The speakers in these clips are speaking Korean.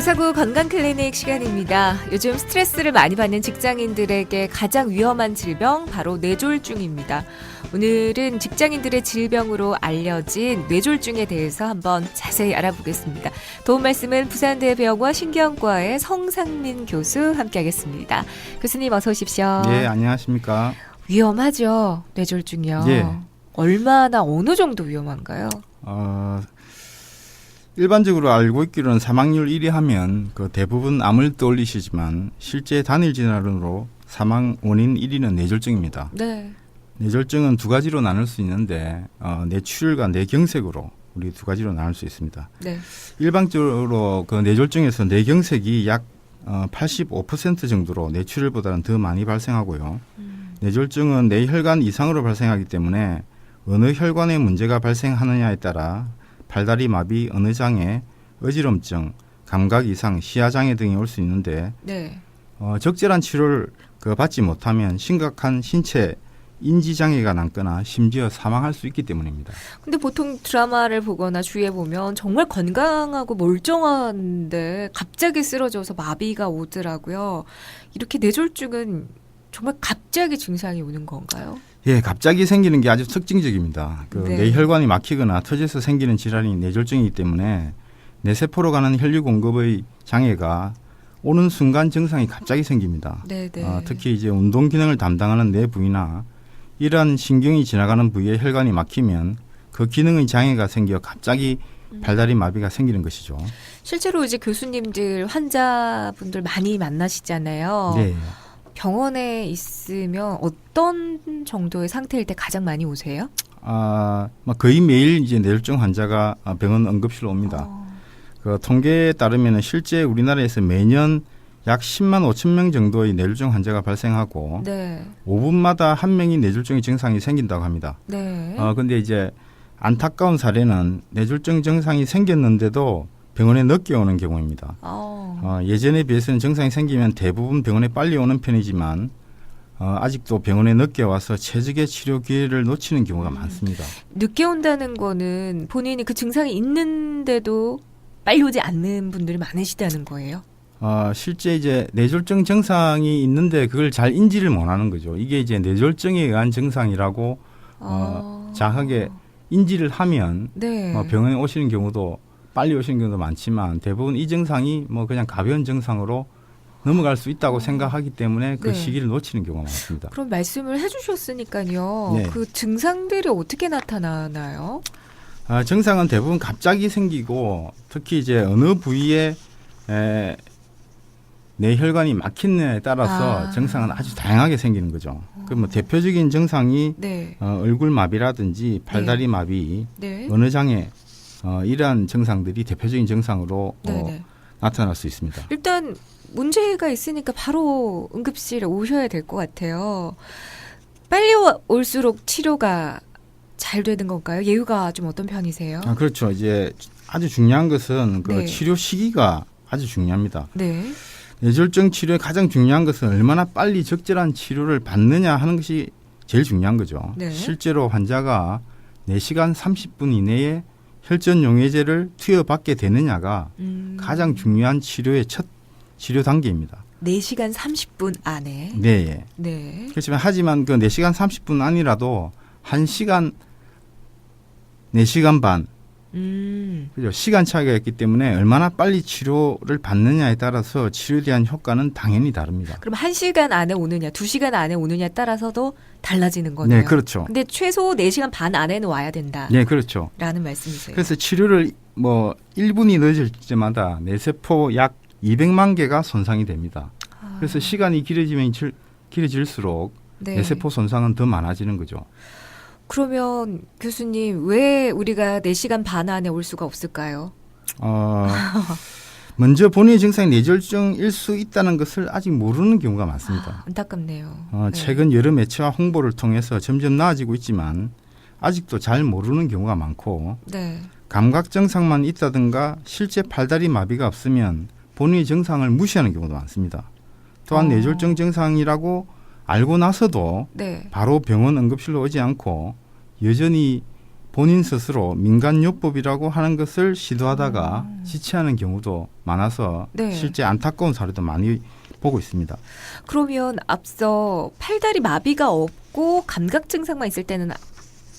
교사구 건강클리닉 시간입니다. 요즘 스트레스를 많이 받는 직장인들에게 가장 위험한 질병 바로 뇌졸중입니다. 오늘은 직장인들의 질병으로 알려진 뇌졸중에 대해서 한번 자세히 알아보겠습니다. 도움 말씀은 부산대병원 신경과의 성상민 교수 함께하겠습니다. 교수님 어서 오십시오. 네, 안녕하십니까. 위험하죠, 뇌졸중이요. 예. 얼마나 어느 정도 위험한가요? 일반적으로 알고 있기로는 사망률 1위 하면 그 대부분 암을 떠올리시지만 실제 단일 질환으로 사망 원인 1위는 뇌졸중입니다. 네. 뇌졸중은 두 가지로 나눌 수 있는데 뇌출혈과 뇌경색으로 우리 두 가지로 나눌 수 있습니다. 네. 일반적으로 그 뇌졸중에서 뇌경색이 약 85% 정도로 뇌출혈보다는 더 많이 발생하고요. 뇌졸중은 뇌혈관 이상으로 발생하기 때문에 어느 혈관에 문제가 발생하느냐에 따라 팔다리 마비, 어느 장애, 어지럼증, 감각 이상, 시야 장애 등이 올 수 있는데 네. 적절한 치료를 받지 못하면 심각한 신체 인지 장애가 남거나 심지어 사망할 수 있기 때문입니다. 근데 보통 드라마를 보거나 주위에 보면 정말 건강하고 멀쩡한데 갑자기 쓰러져서 마비가 오더라고요. 이렇게 뇌졸중은 정말 갑자기 증상이 오는 건가요? 예, 갑자기 생기는 게 아주 특징적입니다. 네. 뇌혈관이 막히거나 터져서 생기는 질환이 뇌졸중이기 때문에 뇌세포로 가는 혈류 공급의 장애가 오는 순간 증상이 갑자기 생깁니다. 네네. 특히 이제 운동 기능을 담당하는 뇌 부위나 이러한 신경이 지나가는 부위에 혈관이 막히면 그 기능의 장애가 생겨 갑자기 발다리 마비가 생기는 것이죠. 실제로 이제 교수님들 환자분들 많이 만나시잖아요. 네. 병원에 있으면 어떤 정도의 상태일 때 가장 많이 오세요? 거의 매일 이제 뇌졸중 환자가 병원 응급실로 옵니다. 그 통계에 따르면 실제 우리나라에서 매년 약 10만 5천 명 정도의 뇌졸중 환자가 발생하고 네. 5분마다 한 명이 뇌졸중의 증상이 생긴다고 합니다. 네. 근데 이제 안타까운 사례는 뇌졸중 증상이 생겼는데도 병원에 늦게 오는 경우입니다. 예전에 비해서는 증상이 생기면 대부분 병원에 빨리 오는 편이지만 아직도 병원에 늦게 와서 최적의 치료 기회를 놓치는 경우가 많습니다. 늦게 온다는 거는 본인이 그 증상이 있는데도 빨리 오지 않는 분들이 많으시다는 거예요? 실제 이제 뇌졸중 증상이 있는데 그걸 잘 인지를 못하는 거죠. 이게 이제 뇌졸중에 의한 증상이라고 정확하게 인지를 하면 네. 병원에 오시는 경우도 빨리 오시는 경우도 많지만 대부분 이 증상이 그냥 가벼운 증상으로 넘어갈 수 있다고 생각하기 때문에 그 네. 시기를 놓치는 경우가 많습니다. 그럼 말씀을 해주셨으니까요. 네. 그 증상들이 어떻게 나타나나요? 증상은 대부분 갑자기 생기고 특히 이제 어느 부위에 뇌혈관이 막힌느냐에 따라서 증상은 아주 다양하게 생기는 거죠. 그 대표적인 증상이 네. 얼굴 마비라든지 팔다리 마비, 네. 어느 장애 이러한 증상들이 대표적인 증상으로 나타날 수 있습니다. 일단 문제가 있으니까 바로 응급실에 오셔야 될 것 같아요. 빨리 올수록 치료가 잘 되는 건가요? 예후가 좀 어떤 편이세요? 그렇죠. 이제 아주 중요한 것은 그 네. 치료 시기가 아주 중요합니다. 네. 뇌졸중 치료의 가장 중요한 것은 얼마나 빨리 적절한 치료를 받느냐 하는 것이 제일 중요한 거죠. 네. 실제로 환자가 4시간 30분 이내에 혈전용해제를 투여받게 되느냐가 가장 중요한 치료의 첫 치료 단계입니다. 4시간 30분 안에. 네. 네. 그렇지만 하지만 그 4시간 30분 안이라도 1시간, 4시간 반. 그죠? 시간 차이가 있기 때문에 얼마나 빨리 치료를 받느냐에 따라서 치료에 대한 효과는 당연히 다릅니다. 그럼 1시간 안에 오느냐, 2시간 안에 오느냐에 따라서도 달라지는 거네요. 네, 그렇죠. 근데 최소 4시간 반 안에는 와야 된다. 네, 그렇죠. 라는 말씀이세요. 그래서 치료를 1분이 늦을 때마다 뇌세포 약 200만 개가 손상이 됩니다. 그래서 시간이 길어질수록 네. 뇌세포 손상은 더 많아지는 거죠. 그러면 교수님 왜 우리가 4시간 반 안에 올 수가 없을까요? 먼저 본인의 증상이 뇌졸중일 수 있다는 것을 아직 모르는 경우가 많습니다. 안타깝네요. 네. 최근 여러 매체와 홍보를 통해서 점점 나아지고 있지만 아직도 잘 모르는 경우가 많고 네. 감각 증상만 있다든가 실제 팔다리 마비가 없으면 본인의 증상을 무시하는 경우도 많습니다. 또한 뇌졸중 증상이라고 알고 나서도 네. 바로 병원 응급실로 오지 않고 여전히 본인 스스로 민간요법이라고 하는 것을 시도하다가 지체하는 경우도 많아서 네. 실제 안타까운 사례도 많이 보고 있습니다. 그러면 앞서 팔다리 마비가 없고 감각 증상만 있을 때는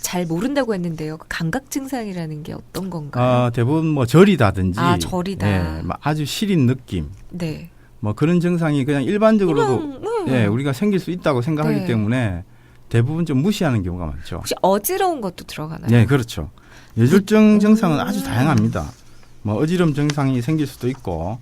잘 모른다고 했는데요. 그 감각 증상이라는 게 어떤 건가요? 대부분 뭐 저리다든지 저리다. 아주 시린 느낌 네. 뭐 그런 증상이 그냥 일반적으로도 그냥, 우리가 생길 수 있다고 생각하기 네. 때문에 대부분 좀 무시하는 경우가 많죠. 혹시 어지러운 것도 들어가나요? 네, 그렇죠. 뇌졸중 증상은 아주 다양합니다. 뭐 어지럼 증상이 생길 수도 있고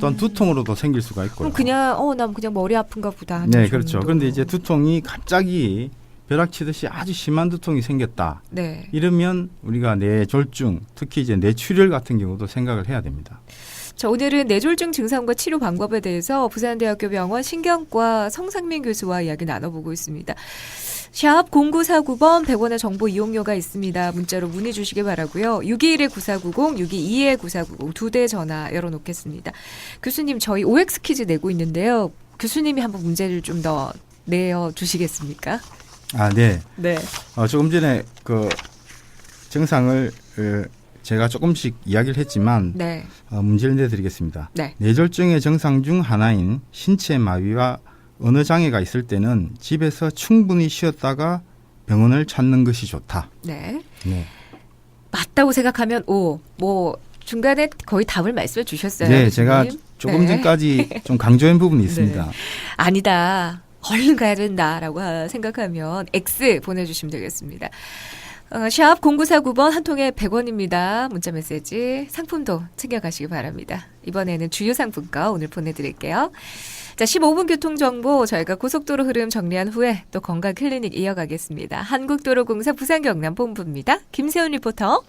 또한 두통으로도 생길 수가 있고요. 그럼 그냥 난 그냥 머리 아픈가 보다 하는 네, 그렇죠. 정도. 그런데 이제 두통이 갑자기 벼락치듯이 아주 심한 두통이 생겼다. 네. 이러면 우리가 뇌졸중, 특히 이제 뇌출혈 같은 경우도 생각을 해야 됩니다. 자, 오늘은 뇌졸중 증상과 치료 방법에 대해서 부산대학교 병원 신경과 성상민 교수와 이야기 나눠보고 있습니다. 샵 0949번 100원의 정보 이용료가 있습니다. 문자로 문의 주시기 바라고요. 621-9490, 622-9490 두 대 전화 열어놓겠습니다. 교수님, 저희 OX 퀴즈 내고 있는데요. 교수님이 한번 문제를 좀 더 내어주시겠습니까? 네. 네. 조금 전에 그 증상을 제가 조금씩 이야기를 했지만 네. 문제를 내드리겠습니다. 네. 뇌졸중의 증상 중 하나인 신체 마비와 언어 장애가 있을 때는 집에서 충분히 쉬었다가 병원을 찾는 것이 좋다. 네. 네. 맞다고 생각하면 뭐 중간에 거의 답을 말씀해 주셨어요. 네, 교수님. 제가 조금 네. 전까지 좀 강조한 부분이 있습니다. 네. 아니다. 얼른 가야 된다라고 생각하면 X 보내주시면 되겠습니다. 샵 0949번 한 통에 100원입니다. 문자메시지 상품도 챙겨가시기 바랍니다. 이번에는 주요 상품권 오늘 보내드릴게요. 자, 15분 교통정보 저희가 고속도로 흐름 정리한 후에 또 건강클리닉 이어가겠습니다. 한국도로공사 부산경남본부입니다. 김세훈 리포터.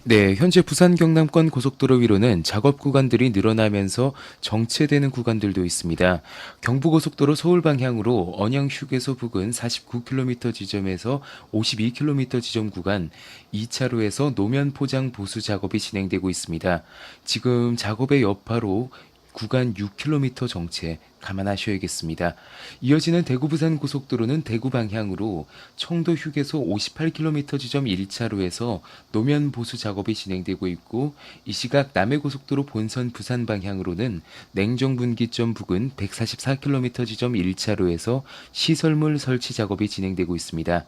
네, 현재 부산 경남권 고속도로 위로는 작업 구간들이 늘어나면서 정체되는 구간들도 있습니다. 경부고속도로 서울 방향으로 언양 휴게소 부근 49km 지점에서 52km 지점 구간 2차로에서 노면 포장 보수 작업이 진행되고 있습니다. 지금 작업의 여파로 구간 6km 정체 감안하셔야겠습니다. 이어지는 대구 부산 고속도로는 대구 방향으로 청도 휴게소 58km 지점 1차로에서 노면 보수 작업이 진행되고 있고 이 시각 남해고속도로 본선 부산 방향으로는 냉정분기점 부근 144km 지점 1차로에서 시설물 설치 작업이 진행되고 있습니다.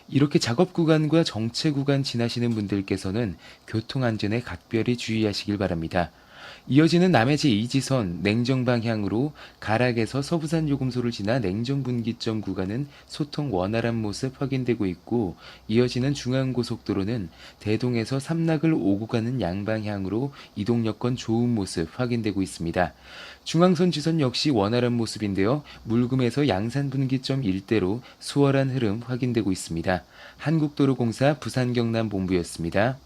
이렇게 작업 구간과 정체 구간 지나시는 분들께서는 교통안전에 각별히 주의하시길 바랍니다. 이어지는 남해제 2지선 냉정 방향으로 가락에서 서부산 요금소를 지나 냉정분기점 구간은 소통 원활한 모습 확인되고 있고 이어지는 중앙고속도로는 대동에서 삼락을 오고 가는 양방향으로 이동 여건 좋은 모습 확인되고 있습니다. 중앙선 지선 역시 원활한 모습인데요. 물금에서 양산분기점 일대로 수월한 흐름 확인되고 있습니다. 한국도로공사 부산경남본부였습니다.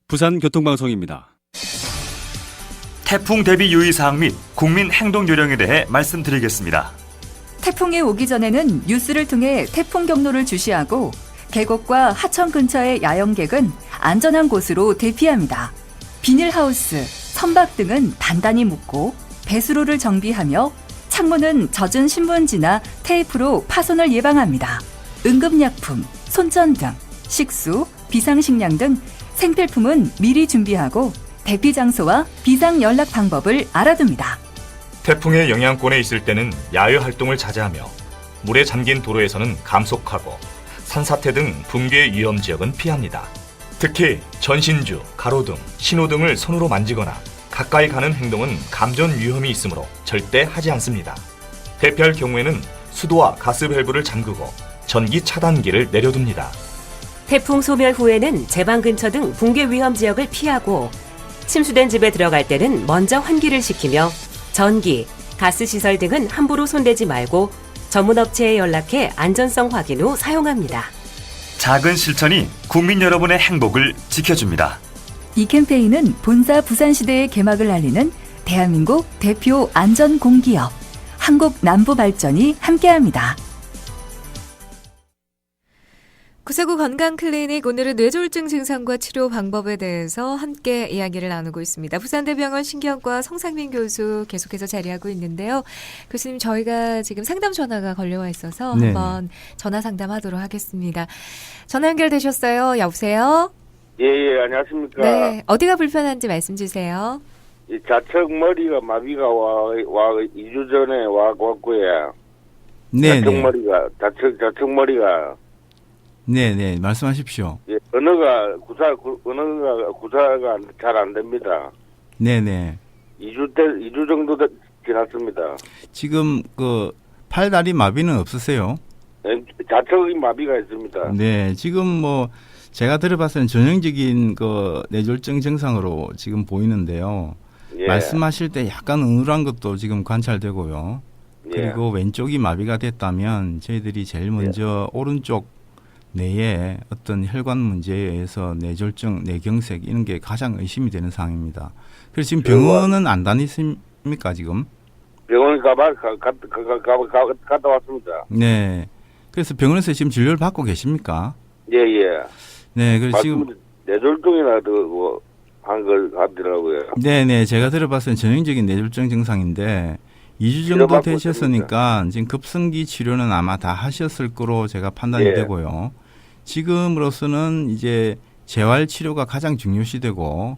부산교통방송입니다. 태풍 대비 유의사항 및 국민 행동 요령에 대해 말씀드리겠습니다. 태풍이 오기 전에는 뉴스를 통해 태풍 경로를 주시하고 계곡과 하천 근처의 야영객은 안전한 곳으로 대피합니다. 비닐하우스, 선박 등은 단단히 묶고 배수로를 정비하며 창문은 젖은 신문지나 테이프로 파손을 예방합니다. 응급약품, 손전 등, 식수, 비상식량 등 생필품은 미리 준비하고 대피 장소와 비상 연락 방법을 알아둡니다. 태풍의 영향권에 있을 때는 야외 활동을 자제하며 물에 잠긴 도로에서는 감속하고 산사태 등 붕괴 위험 지역은 피합니다. 특히 전신주, 가로등, 신호등을 손으로 만지거나 가까이 가는 행동은 감전 위험이 있으므로 절대 하지 않습니다. 대피할 경우에는 수도와 가스 밸브를 잠그고 전기 차단기를 내려둡니다. 태풍 소멸 후에는 제방 근처 등 붕괴 위험 지역을 피하고 침수된 집에 들어갈 때는 먼저 환기를 시키며 전기, 가스 시설 등은 함부로 손대지 말고 전문 업체에 연락해 안전성 확인 후 사용합니다. 작은 실천이 국민 여러분의 행복을 지켜줍니다. 이 캠페인은 본사 부산시대의 개막을 알리는 대한민국 대표 안전공기업 한국남부발전이 함께합니다. 구세구 건강클리닉 오늘은 뇌졸중 증상과 치료 방법에 대해서 함께 이야기를 나누고 있습니다. 부산대병원 신경과 성상민 교수 계속해서 자리하고 있는데요. 교수님 저희가 지금 상담 전화가 걸려와 있어서 네. 한번 전화 상담하도록 하겠습니다. 전화 연결되셨어요. 여보세요? 예, 안녕하십니까. 네. 어디가 불편한지 말씀 주세요. 이 좌측 머리가 마비가 와 2주 전에 왔고요. 네, 좌측 네. 머리가, 좌측 머리가, 네, 네. 말씀하십시오. 예, 언어가 구사가 잘 안 됩니다. 네, 네. 2주 정도 지났습니다. 지금 그 팔다리 마비는 없으세요? 예, 좌측의 마비가 있습니다. 네, 지금 뭐 제가 들어봤을 땐 전형적인 그 뇌졸중 증상으로 지금 보이는데요. 예, 말씀하실 때 약간 어눌한 것도 지금 관찰되고요. 예, 그리고 왼쪽이 마비가 됐다면 저희들이 제일 먼저 오른쪽 뇌에 어떤 혈관 문제에 의해서 뇌졸중, 뇌경색 이런 게 가장 의심이 되는 상황입니다. 그래서 지금 병원은 안 다니십니까 지금? 병원 갔다 왔습니다. 네. 그래서 병원에서 지금 진료를 받고 계십니까? 예, 예. 네. 그래서 지금 뇌졸중이나 한걸 하더라고요. 네네 제가 들어봤을 때 전형적인 뇌졸중 증상인데 2주 정도 치료받고 되셨으니까 지금 급성기 치료는 아마 다 하셨을 거로 제가 판단이 예. 되고요. 지금으로서는 이제 재활 치료가 가장 중요시되고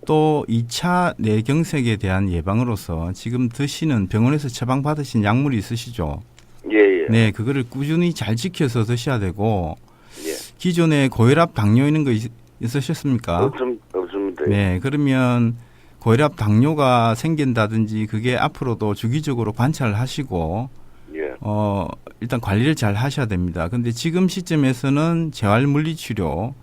또 2차 뇌경색에 대한 예방으로서 지금 드시는 병원에서 처방받으신 약물이 있으시죠? 예, 예. 네, 그거를 꾸준히 잘 지켜서 드셔야 되고 예. 기존에 고혈압, 당뇨 있는 거 있으셨습니까? 없습니다. 네, 그러면 고혈압, 당뇨가 생긴다든지 그게 앞으로도 주기적으로 관찰하시고 예. 일단 관리를 잘 하셔야 됩니다. 근데 지금 시점에서는 재활 물리 치료,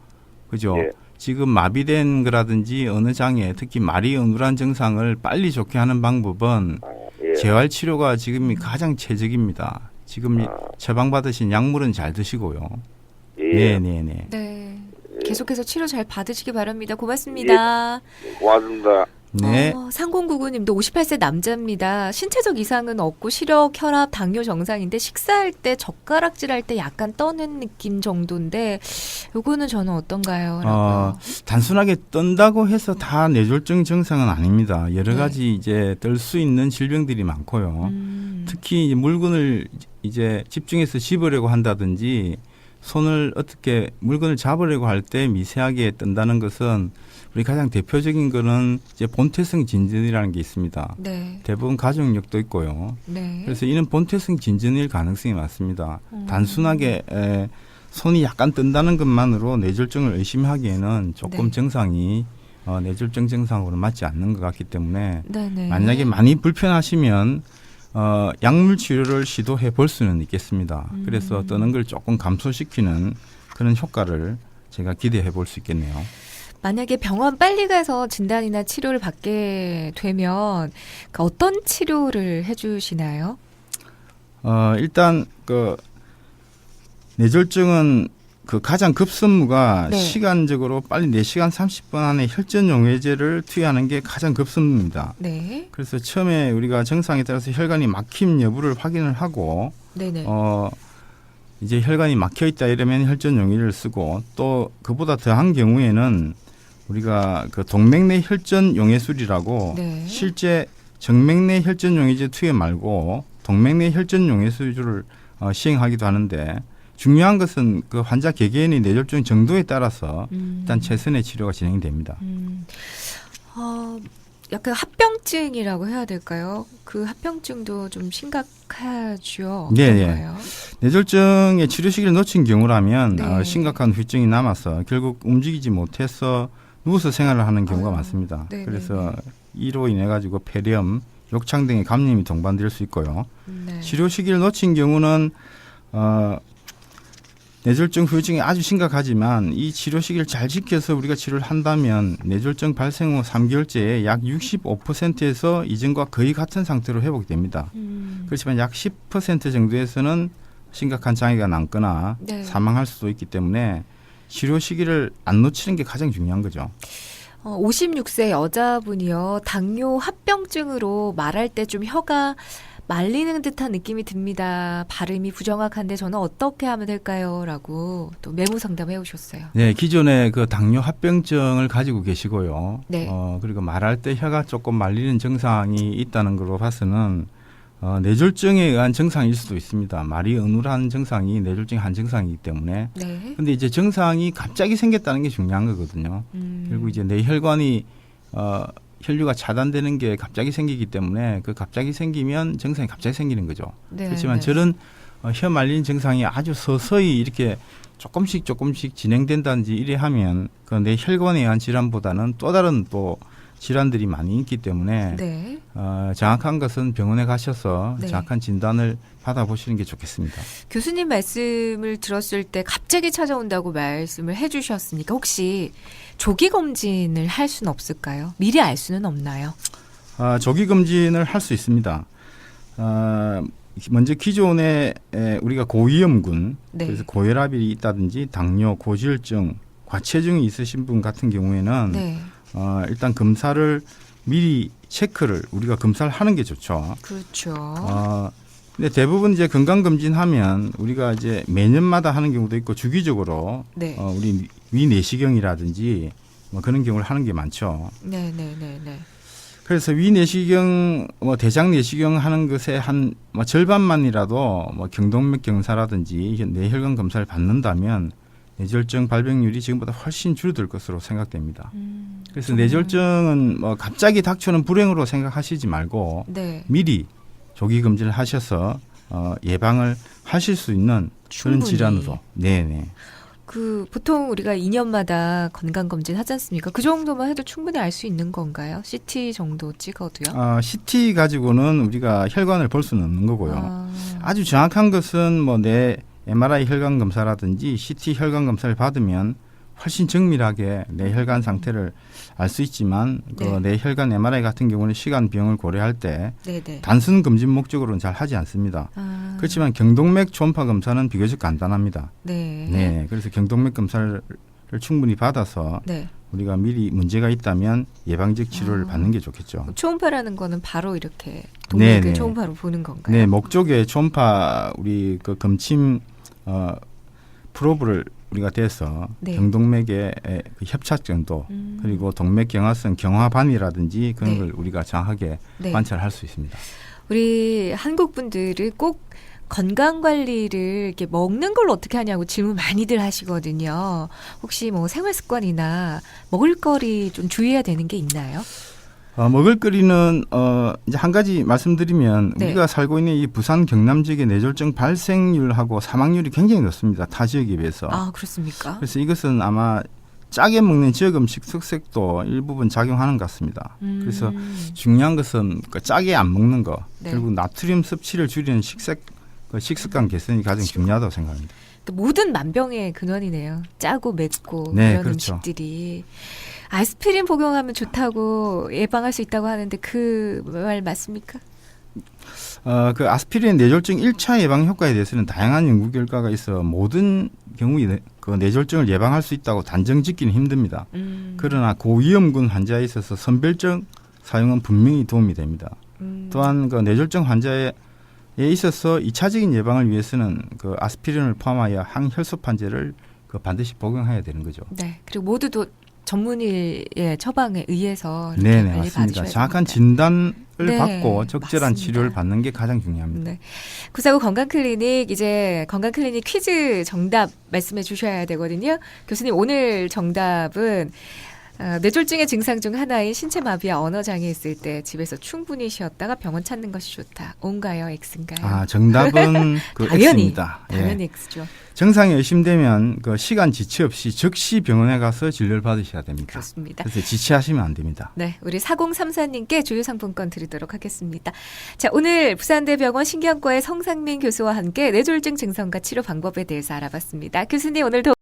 그죠? 예. 지금 마비된 거라든지 어느 장애, 특히 말이 어눌한 증상을 빨리 좋게 하는 방법은 예. 재활 치료가 지금이 가장 최적입니다. 지금 처방받으신 약물은 잘 드시고요. 예. 네네네. 네. 계속해서 치료 잘 받으시기 바랍니다. 고맙습니다. 고맙습니다. 네. 3099님도 58세 남자입니다. 신체적 이상은 없고 시력, 혈압, 당뇨 정상인데 식사할 때 젓가락질할 때 약간 떠는 느낌 정도인데 요거는 저는 어떤가요? 라고요. 단순하게 떤다고 해서 다 뇌졸중 증상은 아닙니다. 여러 네. 가지 이제 뜰 수 있는 질병들이 많고요. 특히 이제 물건을 이제 집중해서 집으려고 한다든지 손을 어떻게 물건을 잡으려고 할 때 미세하게 뜬다는 것은 우리 가장 대표적인 거는 이제 본태성 진전이라는 게 있습니다. 네. 대부분 가족력도 있고요. 네. 그래서 이는 본태성 진전일 가능성이 많습니다. 단순하게 손이 약간 뜬다는 것만으로 뇌졸중을 의심하기에는 조금 네. 증상이 뇌졸중 증상으로 맞지 않는 것 같기 때문에 네네. 만약에 많이 불편하시면 약물 치료를 시도해 볼 수는 있겠습니다. 그래서 떠는 걸 조금 감소시키는 그런 효과를 제가 기대해 볼 수 있겠네요. 만약에 병원 빨리 가서 진단이나 치료를 받게 되면 어떤 치료를 해주시나요? 일단 그 뇌졸중은 그 가장 급선무가 네. 시간적으로 빨리 4시간 30분 안에 혈전 용해제를 투여하는 게 가장 급선무입니다. 네. 그래서 처음에 우리가 증상에 따라서 혈관이 막힘 여부를 확인을 하고 네네. 이제 혈관이 막혀 있다 이러면 혈전 용해제를 쓰고 또 그보다 더한 경우에는 우리가 그 동맥내 혈전 용해술이라고 네. 실제 정맥내 혈전 용해제 투여 말고 동맥내 혈전 용해술을 시행하기도 하는데 중요한 것은 그 환자 개개인의 뇌졸중 정도에 따라서 일단 최선의 치료가 진행됩니다. 약간 합병증이라고 해야 될까요? 그 합병증도 좀 심각하죠. 네, 어떤가요? 뇌졸중의 치료 시기를 놓친 경우라면 네. 심각한 후유증이 남아서 결국 움직이지 못해서 누워서 생활을 하는 경우가 아유, 많습니다. 네네네. 그래서 이로 인해 가지고 폐렴, 욕창 등의 감염이 동반될 수 있고요. 네. 치료 시기를 놓친 경우는 뇌졸중 후유증이 아주 심각하지만 이 치료 시기를 잘 지켜서 우리가 치료를 한다면 뇌졸중 발생 후 3개월째에 약 65%에서 이전과 거의 같은 상태로 회복이 됩니다. 그렇지만 약 10% 정도에서는 심각한 장애가 남거나 네. 사망할 수도 있기 때문에 치료 시기를 안 놓치는 게 가장 중요한 거죠. 56세 여자분이요. 당뇨 합병증으로 말할 때 좀 혀가 말리는 듯한 느낌이 듭니다. 발음이 부정확한데 저는 어떻게 하면 될까요? 라고 또 메모 상담해 오셨어요. 네, 기존에 그 당뇨 합병증을 가지고 계시고요. 네. 그리고 말할 때 혀가 조금 말리는 증상이 있다는 걸로 봐서는 뇌졸중에 의한 증상일 수도 있습니다. 말이 어눌한 증상이 뇌졸중의 한 증상이기 때문에. 네. 근데 이제 증상이 갑자기 생겼다는 게 중요한 거거든요. 그리고 이제 뇌혈관이 혈류가 차단되는 게 갑자기 생기기 때문에 그 갑자기 생기면 증상이 갑자기 생기는 거죠. 네, 그렇지만 네. 저런 혀 말리는 증상이 아주 서서히 이렇게 조금씩 진행된다든지 이래 하면 그 뇌혈관에 의한 질환보다는 또 다른 또 질환들이 많이 있기 때문에 네. 정확한 것은 병원에 가셔서 네. 정확한 진단을 받아보시는 게 좋겠습니다. 교수님 말씀을 들었을 때 갑자기 찾아온다고 말씀을 해주셨으니까 혹시 조기 검진을 할 수는 없을까요? 미리 알 수는 없나요? 조기 검진을 할 수 있습니다. 먼저 기존에 우리가 고위험군, 네. 그래서 고혈압이 있다든지 당뇨, 고지혈증, 과체중이 있으신 분 같은 경우에는 네. 일단 검사를 미리 체크를 우리가 검사를 하는 게 좋죠. 그렇죠. 근데 대부분 이제 건강검진하면 우리가 이제 매년마다 하는 경우도 있고 주기적으로 네. 우리 위내시경이라든지 뭐 그런 경우를 하는 게 많죠. 네네네네. 그래서 위내시경, 대장 내시경 하는 것에 한 절반만이라도 경동맥 검사라든지 뇌혈관 검사를 받는다면 뇌졸중 발병률이 지금보다 훨씬 줄어들 것으로 생각됩니다. 그래서 뇌졸중은 갑자기 닥쳐오는 불행으로 생각하시지 말고 네. 미리 조기 검진을 하셔서 예방을 하실 수 있는 그런 충분히. 질환으로. 네네. 그 보통 우리가 2년마다 건강 검진 하지 않습니까? 그 정도만 해도 충분히 알 수 있는 건가요? CT 정도 찍어도요? CT 가지고는 우리가 혈관을 볼 수는 없는 거고요. 아주 정확한 것은 내 MRI 혈관 검사라든지 CT 혈관 검사를 받으면 훨씬 정밀하게 내 혈관 상태를 알 수 있지만 네. 내 혈관 MRI 같은 경우는 시간 비용을 고려할 때 네네. 단순 검진 목적으로는 잘 하지 않습니다. 그렇지만 경동맥 초음파 검사는 비교적 간단합니다. 네. 네, 그래서 경동맥 검사를 충분히 받아서 네. 우리가 미리 문제가 있다면 예방적 치료를 받는 게 좋겠죠. 초음파라는 거는 바로 이렇게 동맥을 네네. 초음파로 보는 건가요? 네, 목 쪽에 초음파 우리 그 검침 프로브를 우리가 대서 네. 경동맥의 그 협착 정도 그리고 동맥 경화성 경화반이라든지 그런 네. 걸 우리가 정확하게 네. 관찰할 수 있습니다. 우리 한국 분들은 꼭 건강 관리를 이렇게 먹는 걸 어떻게 하냐고 질문 많이들 하시거든요. 혹시 뭐 생활 습관이나 먹을거리 좀 주의해야 되는 게 있나요? 먹을거리는 이제 한 가지 말씀드리면 네. 우리가 살고 있는 이 부산 경남 지역의 뇌졸중 발생률하고 사망률이 굉장히 높습니다. 타 지역에 비해서. 아, 그렇습니까? 그래서 이것은 아마 짜게 먹는 지역 음식 특색도 일부분 작용하는 것 같습니다. 그래서 중요한 것은 그 짜게 안 먹는 거, 네. 그리고 나트륨 섭취를 줄이는 식습관 개선이 가장 중요하다고 생각합니다. 모든 만병의 근원이네요. 짜고 맵고 네, 이런 그렇죠. 음식들이. 아스피린 복용하면 좋다고 예방할 수 있다고 하는데 그 말 맞습니까? 그 아스피린 뇌졸중 1차 예방 효과에 대해서는 다양한 연구 결과가 있어 모든 경우에 그 뇌졸중을 예방할 수 있다고 단정 짓기는 힘듭니다. 그러나 고위험군 환자에 있어서 선별적 사용은 분명히 도움이 됩니다. 또한 그 뇌졸중 환자에 있어서 2차적인 예방을 위해서는 그 아스피린을 포함하여 항혈소판제를 그 반드시 복용해야 되는 거죠. 네. 그리고 모두도 전문의의 처방에 의해서 이렇게 네네 관리 맞습니다. 받으셔야 정확한 됩니다. 진단을 네, 받고 적절한 맞습니다. 치료를 받는 게 가장 중요합니다. 네. 949 건강클리닉 이제 건강클리닉 퀴즈 정답 말씀해 주셔야 되거든요. 교수님 오늘 정답은 뇌졸중의 증상 중 하나인 신체마비와 언어장애 있을 때 집에서 충분히 쉬었다가 병원 찾는 것이 좋다. O인가요? X인가요? 정답은 그 당연히 X입니다. 예. 당연히 X죠. 증상이 의심되면 그 시간 지체 없이 즉시 병원에 가서 진료를 받으셔야 됩니다. 그렇습니다. 그래서 지체하시면 안 됩니다. 네, 우리 4034님께 주요상품권 드리도록 하겠습니다. 자, 오늘 부산대병원 신경과의 성상민 교수와 함께 뇌졸중 증상과 치료 방법에 대해서 알아봤습니다. 교수님 오늘도